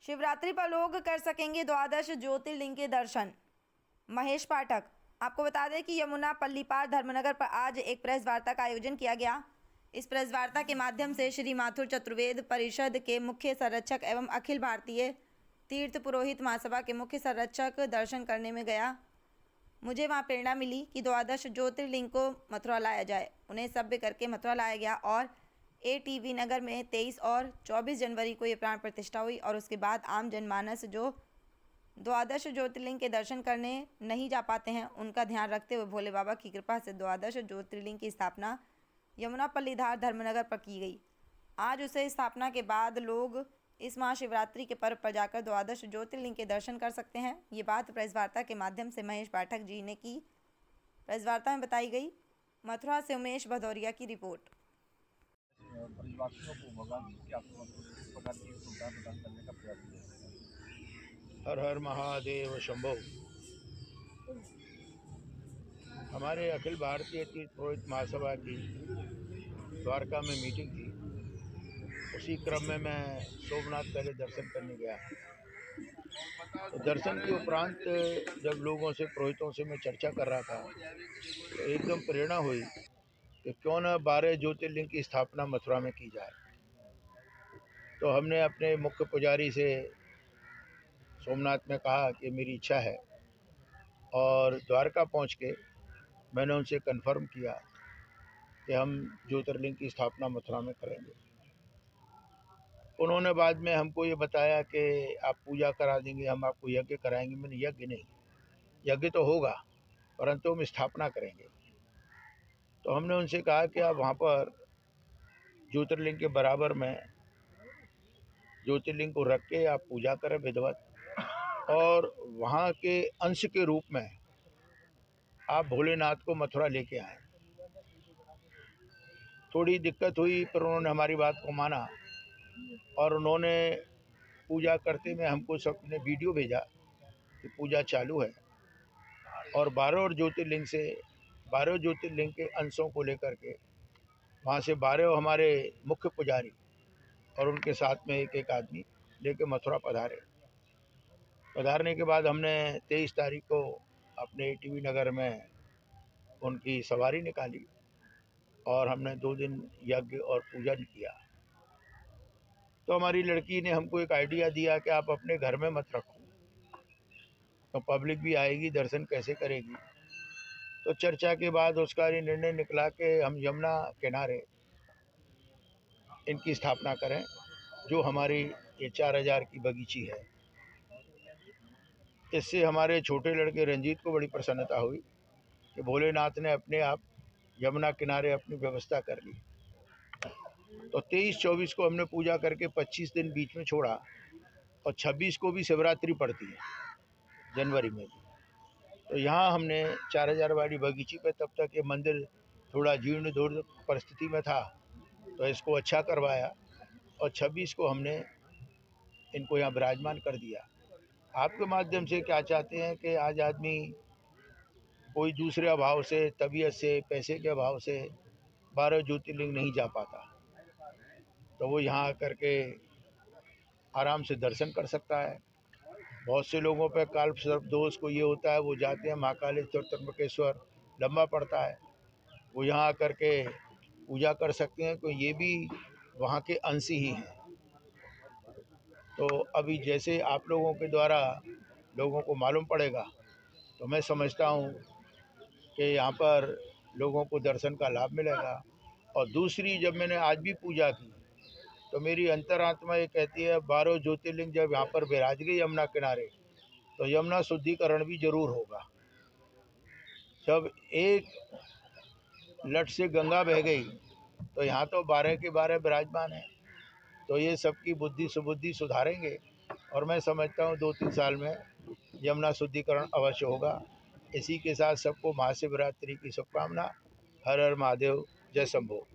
शिवरात्रि पर लोग कर सकेंगे द्वादश ज्योतिर्लिंग के दर्शन। महेश पाठक। आपको बता दें कि यमुना पल्ली पार धर्मनगर पर आज एक प्रेस वार्ता का आयोजन किया गया। इस प्रेस वार्ता के माध्यम से श्री माथुर चतुर्वेद परिषद के मुख्य संरक्षक एवं अखिल भारतीय तीर्थ पुरोहित महासभा के मुख्य संरक्षक दर्शन करने में गया। मुझे वहाँ प्रेरणा मिली कि द्वादश ज्योतिर्लिंग को मथुरा लाया जाए। उन्हें सभ्य करके मथुरा लाया गया और ATV नगर में 23 और 24 जनवरी को ये प्राण प्रतिष्ठा हुई। और उसके बाद आम जनमानस जो द्वादश ज्योतिर्लिंग के दर्शन करने नहीं जा पाते हैं, उनका ध्यान रखते हुए भोले बाबा की कृपा से द्वादश ज्योतिर्लिंग की स्थापना यमुना पल्लीधार धर्मनगर पर की गई। आज उसे स्थापना के बाद लोग इस महाशिवरात्रि के पर्व पर जाकर द्वादश ज्योतिर्लिंग के दर्शन कर सकते हैं। ये बात प्रेस वार्ता के माध्यम से महेश पाठक जी ने की। प्रेस वार्ता में बताई गई। मथुरा से उमेश भदौरिया की रिपोर्ट। ब्रजवासियों को भगवान की आपको किस प्रकार की सुविधा प्रदान करने का प्रयास किया? हर हर महादेव शंभो। हमारे अखिल भारतीय तीर्थ पुरोहित महासभा की द्वारका में मीटिंग थी। उसी क्रम में मैं सोमनाथ पहले दर्शन करने गया। तो दर्शन के उपरांत जब लोगों से, पुरोहितों से मैं चर्चा कर रहा था, तो एकदम प्रेरणा हुई कि क्यों न 12 ज्योतिर्लिंग की स्थापना मथुरा में की जाए। तो हमने अपने मुख्य पुजारी से सोमनाथ में कहा कि मेरी इच्छा है, और द्वारका पहुंच के मैंने उनसे कन्फर्म किया कि हम ज्योतिर्लिंग की स्थापना मथुरा में करेंगे। उन्होंने बाद में हमको ये बताया कि आप पूजा करा देंगे, हम आपको यज्ञ कराएंगे। मैंने यज्ञ नहीं, यज्ञ तो होगा परंतु हम स्थापना करेंगे। तो हमने उनसे कहा कि आप वहाँ पर ज्योतिर्लिंग के बराबर में ज्योतिर्लिंग को रख के आप पूजा करें विधिवत, और वहाँ के अंश के रूप में आप भोलेनाथ को मथुरा लेके आए। थोड़ी दिक्कत हुई, पर उन्होंने हमारी बात को माना और उन्होंने पूजा करते में हमको सबने वीडियो भेजा कि पूजा चालू है, और 12 ज्योतिर्लिंग के अंशों को लेकर के वहाँ से 12 हमारे मुख्य पुजारी और उनके साथ में एक एक आदमी लेके मथुरा पधारे। पधारने के बाद हमने 23 तारीख को अपने ATV नगर में उनकी सवारी निकाली और हमने 2 दिन यज्ञ और पूजन किया। तो हमारी लड़की ने हमको एक आइडिया दिया कि आप अपने घर में मत रखो, तो पब्लिक भी आएगी, दर्शन कैसे करेगी। तो चर्चा के बाद उसका ये निर्णय निकला कि हम यमुना किनारे इनकी स्थापना करें, जो हमारी ये 4000 की बगीची है। इससे हमारे छोटे लड़के रंजीत को बड़ी प्रसन्नता हुई कि भोलेनाथ ने अपने आप यमुना किनारे अपनी व्यवस्था कर ली। तो 23-24 को हमने पूजा करके 25 दिन बीच में छोड़ा, और 26 को भी शिवरात्रि पड़ती है जनवरी में। तो यहाँ हमने 4000 वाली बगीची पे, तब तक ये मंदिर थोड़ा जीर्ण धूर्ण परिस्थिति में था, तो इसको अच्छा करवाया और 26 को हमने इनको यहाँ विराजमान कर दिया। आपके माध्यम से क्या चाहते हैं कि आज आदमी कोई दूसरे अभाव से, तबीयत से, पैसे के अभाव से 12 ज्योतिर्लिंग नहीं जा पाता, तो वो यहाँ आकर के आराम से दर्शन कर सकता है। बहुत से लोगों पे काल्प सर्प दोष को ये होता है, वो जाते हैं महाकालेश्वर, त्र्यंबकेश्वर, लंबा पड़ता है, वो यहाँ आकर के पूजा कर सकते हैं, तो ये भी वहाँ के अंश ही हैं। तो अभी जैसे आप लोगों के द्वारा लोगों को मालूम पड़ेगा, तो मैं समझता हूँ कि यहाँ पर लोगों को दर्शन का लाभ मिलेगा। और दूसरी, जब मैंने आज भी पूजा की तो मेरी अंतरात्मा ये कहती है 12 ज्योतिर्लिंग जब यहाँ पर विराज गई यमुना किनारे, तो यमुना शुद्धिकरण भी जरूर होगा। जब एक लट से गंगा बह गई तो यहाँ तो 12 के 12 विराजमान हैं, तो ये सबकी बुद्धि सुबुद्धि सुधारेंगे, और मैं समझता हूँ 2-3 साल में यमुना शुद्धिकरण अवश्य होगा। इसी के साथ सबको महाशिवरात्रि की शुभकामना। हर हर महादेव, जय शंभो।